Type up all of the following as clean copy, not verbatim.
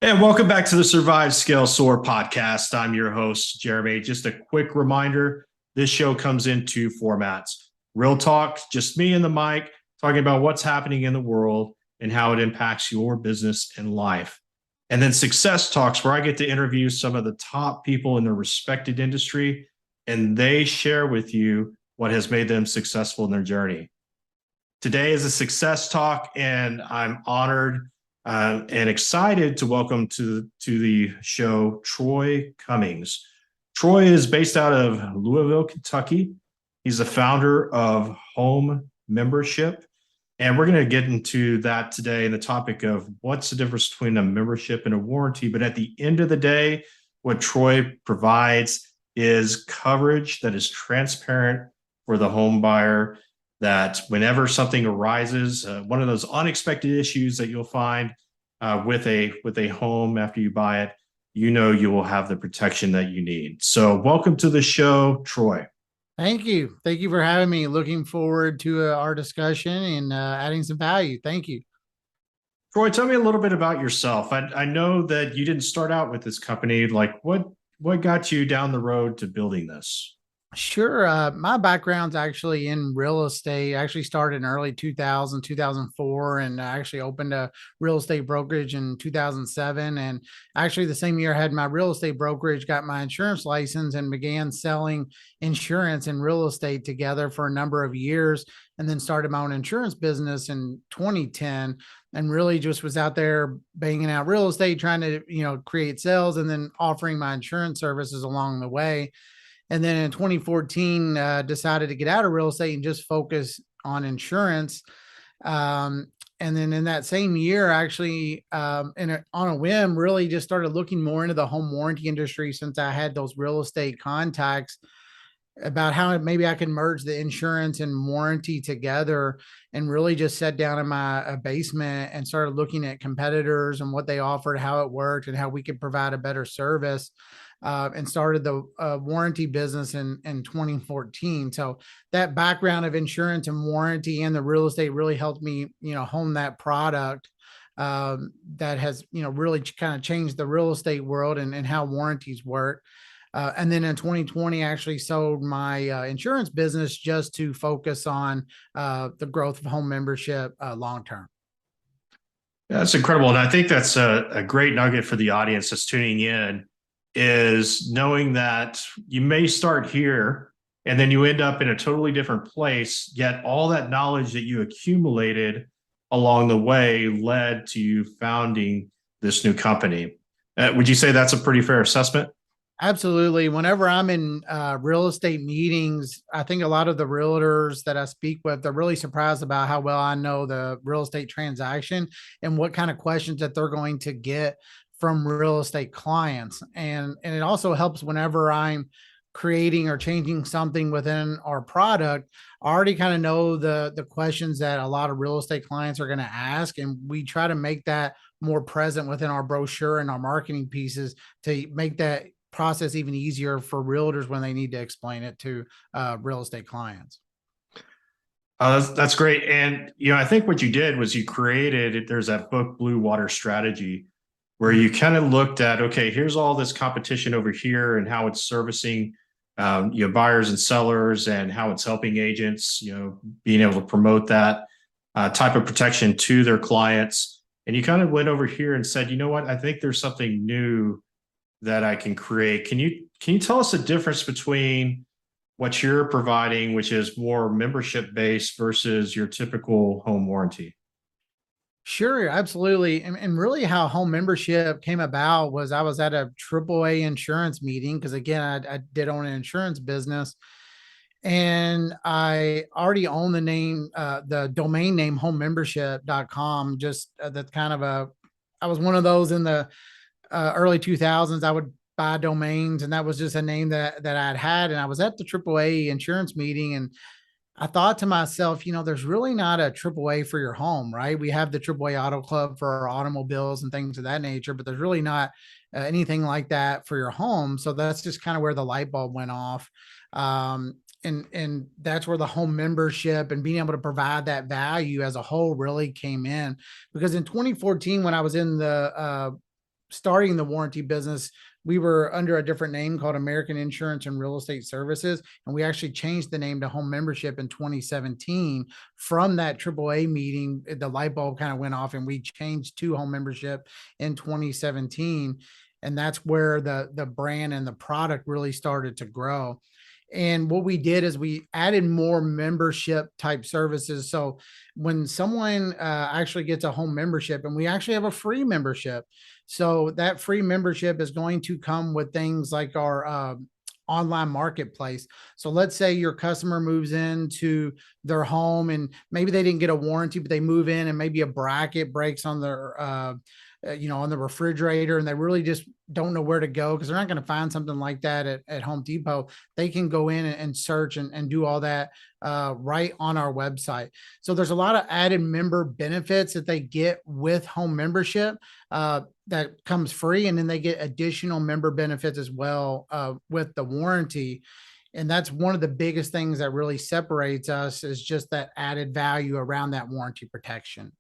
And welcome back to the Survive Scale Soar podcast. I'm your host, Jeremy. Just a quick reminder, this show comes in two formats. Real talk, just me and the mic, talking about what's happening in the world and how it impacts your business and life. And then success talks, where I get to interview some of the top people in their respected industry, and they share with you what has made them successful in their journey. Today is a success talk, and I'm honored and excited to welcome to the show Troy Cummings. Troy is based out of Louisville, Kentucky. He's the founder of Home Membership, and we're going to get into that today and the topic of what's the difference between a membership and a warranty. But at the end of the day, what Troy provides is coverage that is transparent for the home buyer, that whenever something arises, one of those unexpected issues that you'll find with a home after you buy it, you know you will have the protection that you need. So welcome to the show, Troy. Thank you. Thank you for having me. Looking forward to our discussion and adding some value. Thank you. Troy, tell me a little bit about yourself. I know that you didn't start out with this company. Like what got you down the road to building this? Sure. My background's actually in real estate. I actually started in early 2000, 2004, and I actually opened a real estate brokerage in 2007. And actually, the same year I had my real estate brokerage, got my insurance license, and began selling insurance and real estate together for a number of years. And then started my own insurance business in 2010 and really just was out there banging out real estate, trying to, create sales and then offering my insurance services along the way. And then in 2014, decided to get out of real estate and just focus on insurance. And then in that same year, actually, on a whim, really just started looking more into the home warranty industry since I had those real estate contacts about how maybe I can merge the insurance and warranty together, and really just sat down in my basement and started looking at competitors and what they offered, how it worked, and how we could provide a better service. And started the warranty business in 2014. So that background of insurance and warranty and the real estate really helped me, hone that product that has, really kind of changed the real estate world and how warranties work. And then in 2020, I actually sold my insurance business just to focus on the growth of home membership long term. That's incredible. And I think that's a great nugget for the audience that's tuning in, is knowing that you may start here and then you end up in a totally different place, yet all that knowledge that you accumulated along the way led to you founding this new company. Would you say that's a pretty fair assessment? Absolutely. Whenever I'm in real estate meetings, I think a lot of the realtors that I speak with, they're really surprised about how well I know the real estate transaction and what kind of questions that they're going to get from real estate clients. And it also helps whenever I'm creating or changing something within our product. I already kind of know the questions that a lot of real estate clients are going to ask, and we try to make that more present within our brochure and our marketing pieces to make that process even easier for realtors when they need to explain it to real estate clients. That's great. And, I think what you did was you created, there's that book, Blue Water Strategy, where you kind of looked at, okay, here's all this competition over here and how it's servicing, buyers and sellers, and how it's helping agents, being able to promote that type of protection to their clients. And you kind of went over here and said, you know what, I think there's something new that I can create. Can you tell us the difference between what you're providing, which is more membership based, versus your typical home warranty? Sure, absolutely. And really how home membership came about was I was at a AAA insurance meeting because again, I did own an insurance business, and I already own the domain name homemembership.com. Just that's kind of I was one of those in the early 2000s. I would buy domains, and that was just a name that I'd had. And I was at the AAA insurance meeting, and I thought to myself, there's really not a AAA for your home, right? We have the AAA Auto Club for our automobiles and things of that nature, but there's really not anything like that for your home. So that's just kind of where the light bulb went off. And that's where the home membership and being able to provide that value as a whole really came in. Because in 2014, when I was in the starting the warranty business, we were under a different name called American Insurance and Real Estate Services. And we actually changed the name to Home Membership in 2017. From that AAA meeting, the light bulb kind of went off and we changed to Home Membership in 2017. And that's where the brand and the product really started to grow. And what we did is we added more membership type services. So when someone actually gets a home membership, and we actually have a free membership, so that free membership is going to come with things like our online marketplace. So let's say your customer moves into their home and maybe they didn't get a warranty, but they move in and maybe a bracket breaks on their on the refrigerator, and they really just don't know where to go because they're not going to find something like that at Home Depot. They can go in and search and do all that right on our website. So there's a lot of added member benefits that they get with home membership that comes free, and then they get additional member benefits as well with the warranty. And that's one of the biggest things that really separates us, is just that added value around that warranty protection.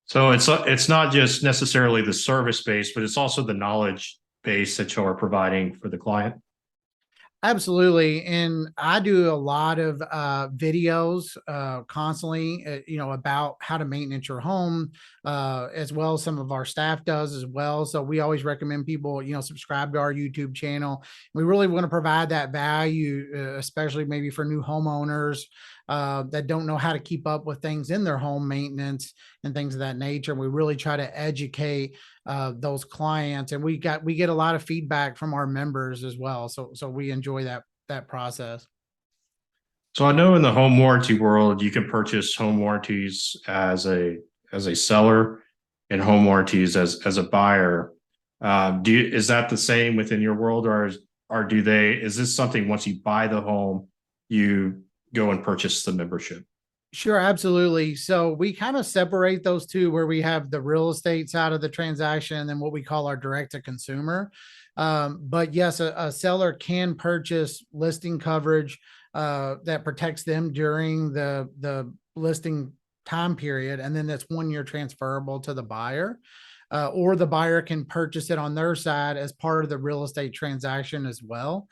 So it's not just necessarily the service base, but it's also the knowledge base that you are providing for the client. Absolutely. And I do a lot of videos constantly, about how to maintenance your home, as well as some of our staff does as well. So we always recommend people, subscribe to our YouTube channel. We really want to provide that value, especially maybe for new homeowners that don't know how to keep up with things in their home maintenance and things of that nature. We really try to educate those clients, and we get a lot of feedback from our members as well. So we enjoy that process. So I know in the home warranty world, you can purchase home warranties as a seller and home warranties as a buyer. Is that the same within your world, or is this something once you buy the home, you go and purchase the membership? Sure, absolutely. So we kind of separate those two, where we have the real estate side of the transaction and then what we call our direct to consumer. But yes, a seller can purchase listing coverage that protects them during the listing time period, and then that's 1 year transferable to the buyer. Or the buyer can purchase it on their side as part of the real estate transaction as well,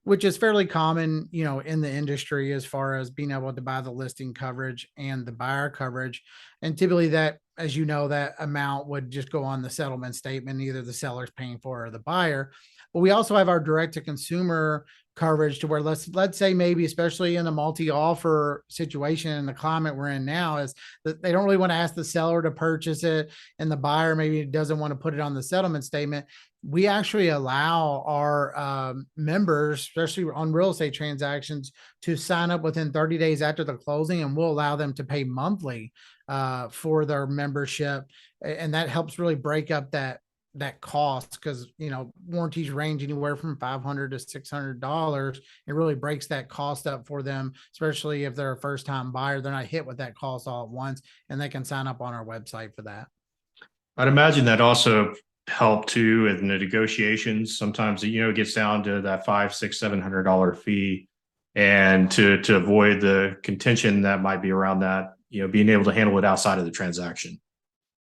which is fairly common, in the industry, as far as being able to buy the listing coverage and the buyer coverage. And typically that, as you know, that amount would just go on the settlement statement, either the seller's paying for it or the buyer. But we also have our direct to consumer coverage, to where let's say maybe, especially in a multi-offer situation in the climate we're in now, is that they don't really want to ask the seller to purchase it, and the buyer maybe doesn't want to put it on the settlement statement. We actually allow our members, especially on real estate transactions, to sign up within 30 days after the closing, and we'll allow them to pay monthly for their membership. And that helps really break up that cost, because warranties range anywhere from $500 to $600. It really breaks that cost up for them, especially if they're a first-time buyer. They're not hit with that cost all at once, and they can sign up on our website for that. I'd imagine that also help too in the negotiations. Sometimes it gets down to that $500, $600, $700 fee, and to avoid the contention that might be around that, being able to handle it outside of the transaction.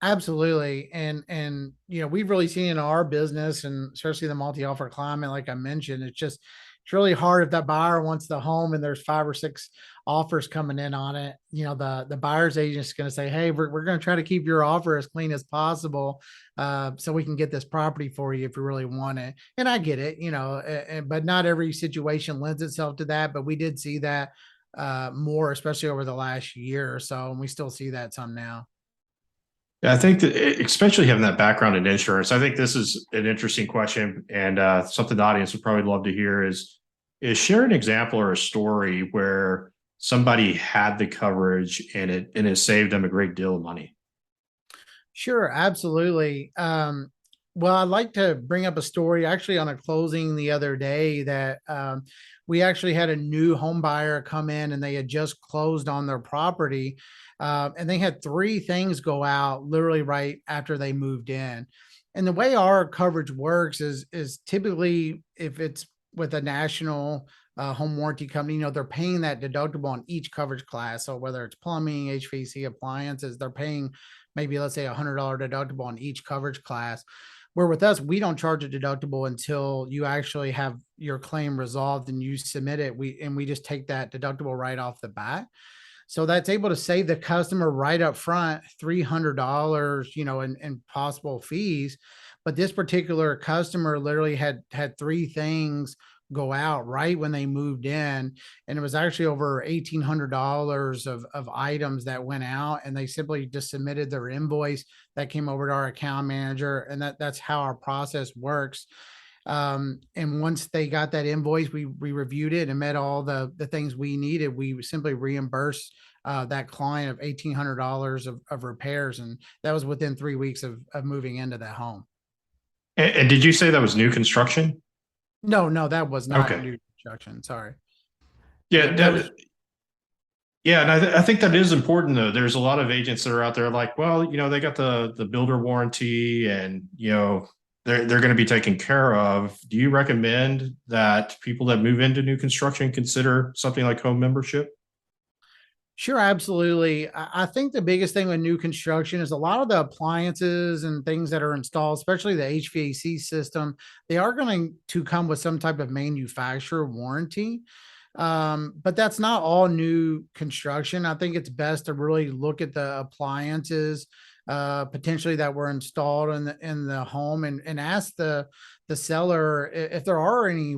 Absolutely. And we've really seen in our business, and especially the multi-offer climate, like I mentioned, it's really hard if that buyer wants the home and there's 5 or 6 offers coming in on it. The buyer's agent is going to say, hey, we're going to try to keep your offer as clean as possible, so we can get this property for you if you really want it. And I get it, but not every situation lends itself to that. But we did see that more, especially over the last year or so, and we still see that some now. Yeah, I think that, especially having that background in insurance, I think this is an interesting question, and something the audience would probably love to hear is share an example or a story where somebody had the coverage and it has saved them a great deal of money. Sure, absolutely. Well, I'd like to bring up a story actually on a closing the other day that we actually had a new home buyer come in, and they had just closed on their property. And they had 3 things go out literally right after they moved in. And the way our coverage works is typically, if it's with a national home warranty company, they're paying that deductible on each coverage class. So whether it's plumbing, HVAC, appliances, they're paying maybe, let's say, $100 deductible on each coverage class. Where with us, we don't charge a deductible until you actually have your claim resolved and you submit it. We just take that deductible right off the bat. So that's able to save the customer right up front $300, in possible fees. But this particular customer literally had three things go out right when they moved in, and it was actually over $1,800 of items that went out, and they simply just submitted their invoice that came over to our account manager, and that's how our process works. And once they got that invoice, we reviewed it and met all the things we needed. We simply reimbursed that client of $1,800 of repairs, and that was within 3 weeks of moving into that home. And did you say that was new construction? No, that was not Okay. new construction. Sorry. Yeah, That was. yeah, and I think that is important though. There's a lot of agents that are out there like, well, they got the builder warranty, and they're going to be taken care of. Do you recommend that people that move into new construction consider something like home membership? Sure, absolutely. I think the biggest thing with new construction is a lot of the appliances and things that are installed, especially the HVAC system, they are going to come with some type of manufacturer warranty. But that's not all new construction. I think it's best to really look at the appliances potentially that were installed in the home, and ask the seller if there are any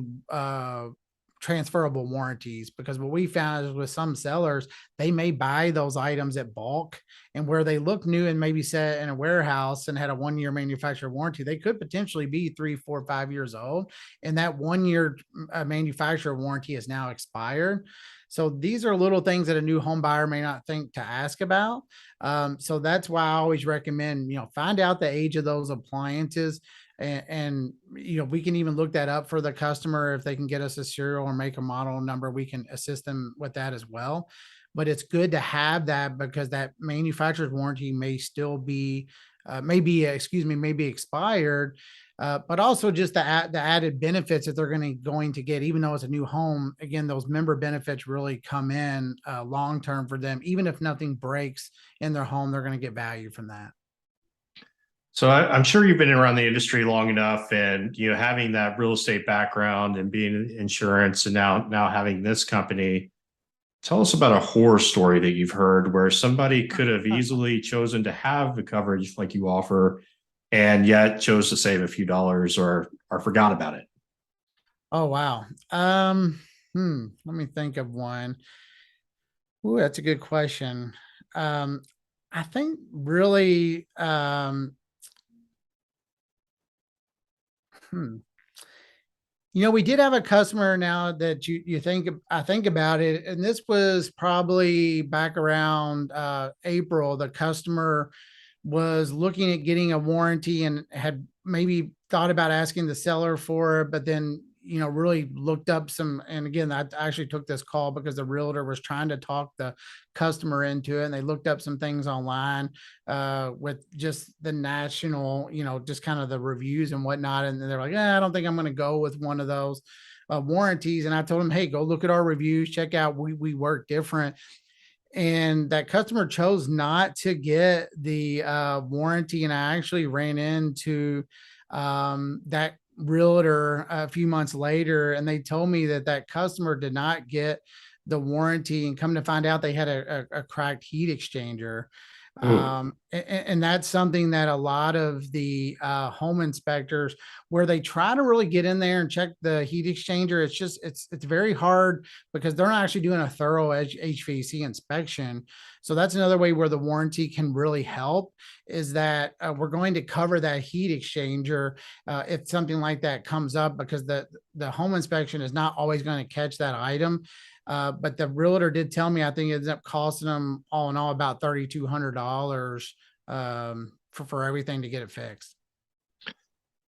transferable warranties, because what we found is with some sellers, they may buy those items at bulk, and where they look new and maybe set in a warehouse and had a 1 year manufacturer warranty, they could potentially be 3, 4, 5 years old, and that 1 year manufacturer warranty is now expired. So these are little things that a new home buyer may not think to ask about. So that's why I always recommend, find out the age of those appliances, and we can even look that up for the customer. If they can get us a serial or make a model number, we can assist them with that as well. But it's good to have that, because that manufacturer's warranty may still be may be expired. But also just the added benefits that they're going to get, even though it's a new home. Again, those member benefits really come in long term for them. Even if nothing breaks in their home, they're going to get value from that. So I'm sure you've been around the industry long enough, and having that real estate background and being in insurance, and now having this company. Tell us about a horror story that you've heard where somebody could have easily chosen to have the coverage like you offer, and yet chose to save a few dollars or forgot about it. Oh wow. Let me think of one. Ooh, that's a good question. Um, I think really, hmm, we did have a customer, now that you think I think about it, and this was probably back around April. The customer was looking at getting a warranty and had maybe thought about asking the seller for it, but then really looked up some. And again, I actually took this call because the realtor was trying to talk the customer into it, and they looked up some things online with just the national, just kind of the reviews and whatnot, and they're like, I don't think I'm going to go with one of those warranties. And I told them, hey, go look at our reviews, check out, we work different. And that customer chose not to get the warranty, and I actually ran into that realtor a few months later, and they told me that customer did not get the warranty, and come to find out they had a cracked heat exchanger. Ooh. And that's something that a lot of the home inspectors, where they try to really get in there and check the heat exchanger, it's very hard, because they're not actually doing a thorough HVAC inspection. So that's another way where the warranty can really help, is that we're going to cover that heat exchanger if something like that comes up, because the home inspection is not always going to catch that item. But the realtor did tell me, I think it ends up costing them all in all about $3,200 for everything to get it fixed.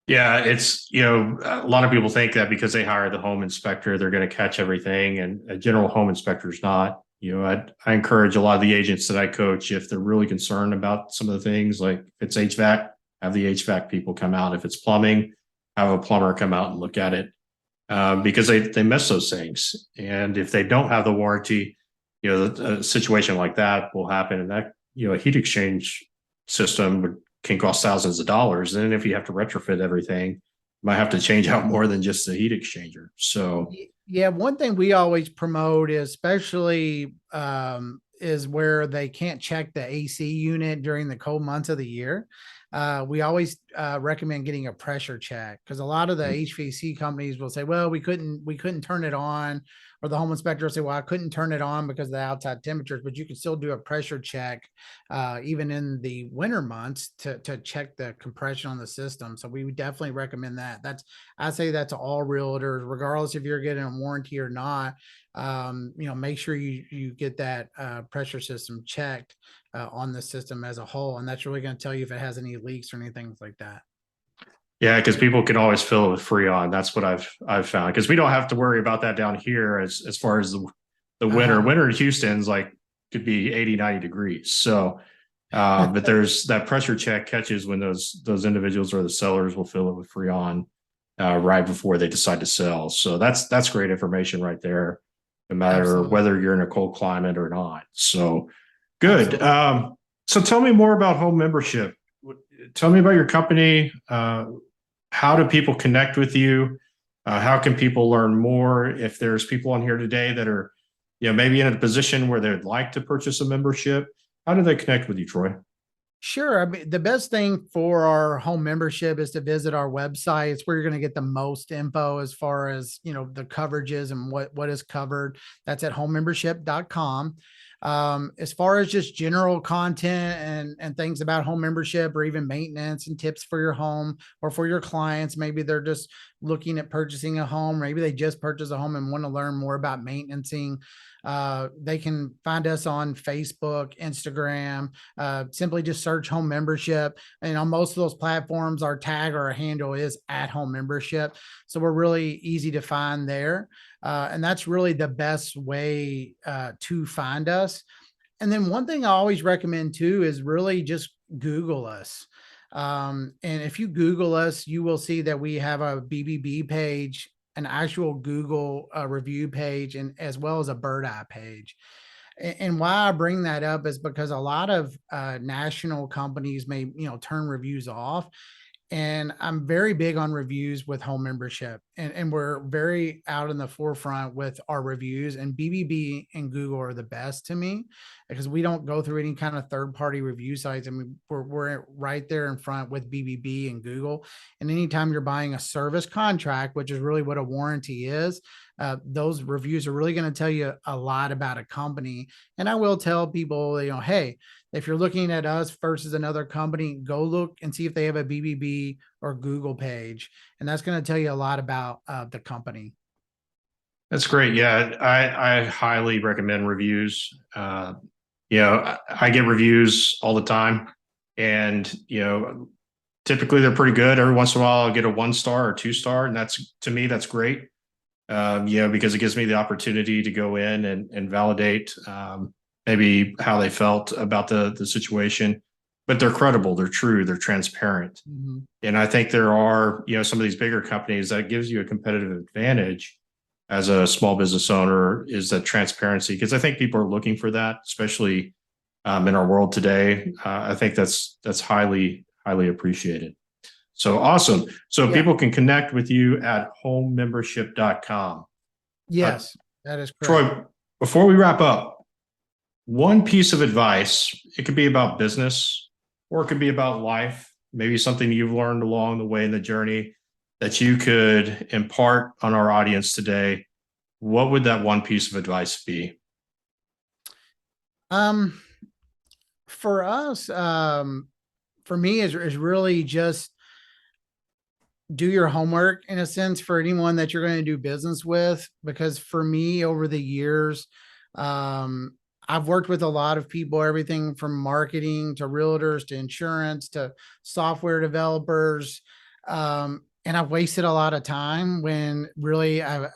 Yeah, it's, a lot of people think that because they hire the home inspector, they're going to catch everything, and a general home inspector is not. I encourage a lot of the agents that I coach, if they're really concerned about some of the things, like if it's HVAC, have the HVAC people come out. If it's plumbing, have a plumber come out and look at it, because they miss those things. And if they don't have the warranty, a situation like that will happen, and that, a heat exchange system would can cost thousands of dollars. And then if you have to retrofit everything, you might have to change out more than just the heat exchanger. So Yeah, one thing we always promote is especially is where they can't check the AC unit during the cold months of the year. We always recommend getting a pressure check because a lot of the HVAC companies will say, "Well, we couldn't turn it on," or the home inspector will say, "Well, I couldn't turn it on because of the outside temperatures," but you can still do a pressure check even in the winter months to check the compression on the system. So we would definitely recommend that. I say that to all realtors, regardless if you're getting a warranty or not. Make sure you get that pressure system checked on the system as a whole, and that's really going to tell you if it has any leaks or anything like that. yeah, because people can always fill it with Freon. That's what I've found because we don't have to worry about that down here as far as the winter. Uh-huh. Winter in Houston's like could be 80, 90 degrees. So but there's that pressure check catches when those individuals or the sellers will fill it with Freon right before they decide to sell. So that's great information right there, no matter Absolutely. whether you're in a cold climate or not. So good. Absolutely. So tell me more about home membership. Tell me about your company. How do people connect with you? How can people learn more? If there's people on here today that are, maybe in a position where they'd like to purchase a membership, how do they connect with you, Troy? Sure. I mean, the best thing for our home membership is to visit our website. It's where you're going to get the most info as far as, the coverages and what is covered. That's at homemembership.com. As far as just general content and things about home membership or even maintenance and tips for your home or for your clients, maybe they're just looking at purchasing a home. Maybe they just purchased a home and want to learn more about maintaining. They can find us on Facebook, Instagram, simply just search home membership. And on most of those platforms, our tag or our handle is at home membership. So we're really easy to find there. And that's really the best way to find us. And then one thing I always recommend too is really just Google us. And if you Google us, you will see that we have a BBB page, an actual Google review page, and as well as a bird eye page. And why I bring that up is because a lot of national companies may, turn reviews off. And I'm very big on reviews with home membership, and we're very out in the forefront with our reviews. And BBB and Google are the best to me because we don't go through any kind of third party review sites. I mean, we're right there in front with BBB and Google. And anytime you're buying a service contract, which is really what a warranty is, those reviews are really going to tell you a lot about a company. And I will tell people, hey, if you're looking at us versus another company, go look and see if they have a BBB or Google page. And that's going to tell you a lot about the company. That's great. Yeah, I highly recommend reviews. I get reviews all the time, and typically they're pretty good. Every once in a while, I'll get a 1 star or 2 star, and that's to me that's great. Because it gives me the opportunity to go in and validate maybe how they felt about the situation. But they're credible, they're true, they're transparent. Mm-hmm. And I think there are, some of these bigger companies that gives you a competitive advantage as a small business owner is that transparency. Because I think people are looking for that, especially in our world today. I think that's highly, highly appreciated. So awesome. So Yeah. people can connect with you at homemembership.com. Yes, that is correct. Troy, before we wrap up, one piece of advice, it could be about business or it could be about life, maybe something you've learned along the way in the journey that you could impart on our audience today. What would that one piece of advice be? For us, for me is really just do your homework in a sense for anyone that you're going to do business with. Because for me, over the years, I've worked with a lot of people, everything from marketing to realtors to insurance to software developers. And I've wasted a lot of time when really I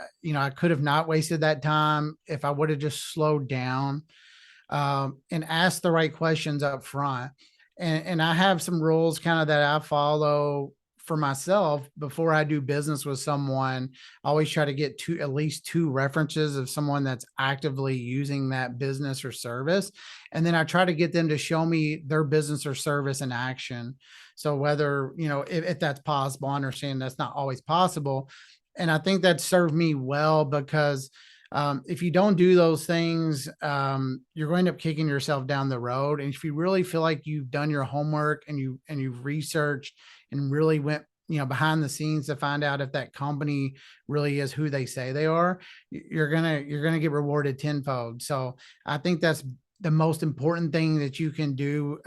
could have not wasted that time if I would have just slowed down and asked the right questions up front. And I have some rules kind of that I follow for myself, before I do business with someone, I always try to get at least two references of someone that's actively using that business or service. And then I try to get them to show me their business or service in action. So whether, if that's possible, I understand that's not always possible. And I think that served me well, because if you don't do those things, you're going to end up kicking yourself down the road. And if you really feel like you've done your homework and you've researched and really went, behind the scenes to find out if that company really is who they say they are, you're gonna get rewarded tenfold. So I think that's the most important thing that you can do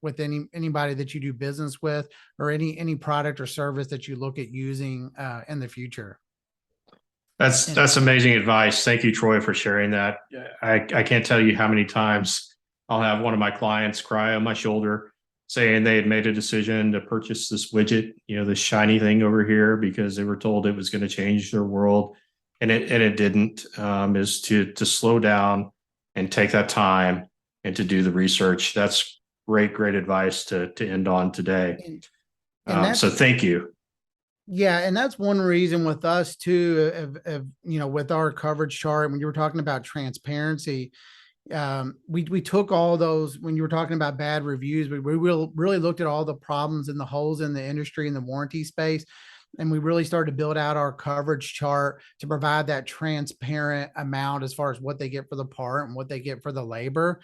with anybody that you do business with, or any product or service that you look at using in the future. That's amazing advice. Thank you, Troy, for sharing that. I can't tell you how many times I'll have one of my clients cry on my shoulder saying they had made a decision to purchase this widget, this shiny thing over here, because they were told it was going to change their world, and it didn't. Is to slow down and take that time and to do the research. That's great advice to end on today. So thank you. Yeah, and that's one reason with us too, with our coverage chart, when you were talking about transparency, we took all those, when you were talking about bad reviews, we really looked at all the problems and the holes in the industry and the warranty space. And we really started to build out our coverage chart to provide that transparent amount as far as what they get for the part and what they get for the labor.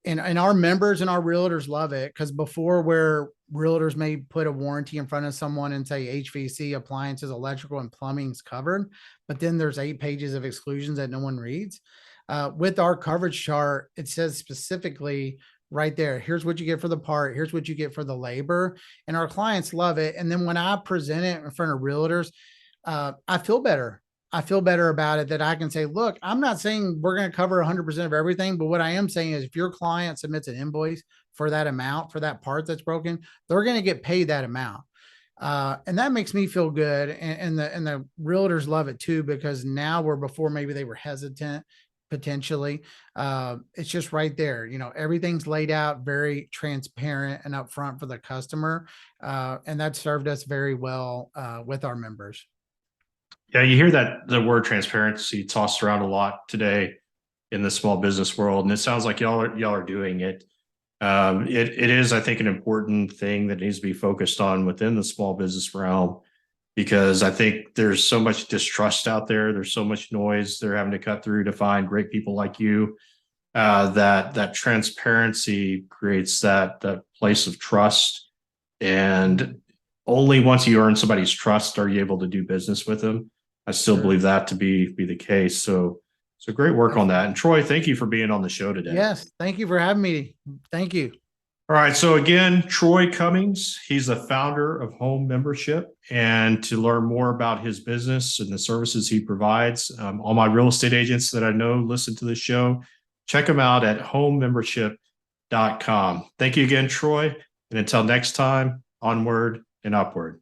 And our members and our realtors love it, because before, where realtors may put a warranty in front of someone and say HVAC, appliances, electrical, and plumbing's covered, but then there's 8 pages of exclusions that no one reads. With our coverage chart, it says specifically right there, here's what you get for the part, here's what you get for the labor, and our clients love it. And then when I present it in front of realtors, I feel better. I feel better about it, that I can say, look, I'm not saying we're going to cover 100% of everything, but what I am saying is, if your client submits an invoice for that amount, for that part that's broken, they're going to get paid that amount. And that makes me feel good. And the realtors love it too, because now, where before maybe they were hesitant, potentially, it's just right there. Everything's laid out very transparent and upfront for the customer. And that served us very well with our members. Yeah, you hear that the word transparency tossed around a lot today in the small business world, and it sounds like y'all are doing it. It is, I think, an important thing that needs to be focused on within the small business realm, because I think there's so much distrust out there. There's so much noise they're having to cut through to find great people like you. That transparency creates that place of trust, and only once you earn somebody's trust are you able to do business with them. I still believe that to be the case. So great work on that. And Troy, thank you for being on the show today. Yes, thank you for having me. Thank you. All right. So again, Troy Cummings, he's the founder of Home Membership. And to learn more about his business and the services he provides, all my real estate agents that I know listen to the show, check them out at homemembership.com. Thank you again, Troy. And until next time, onward and upward.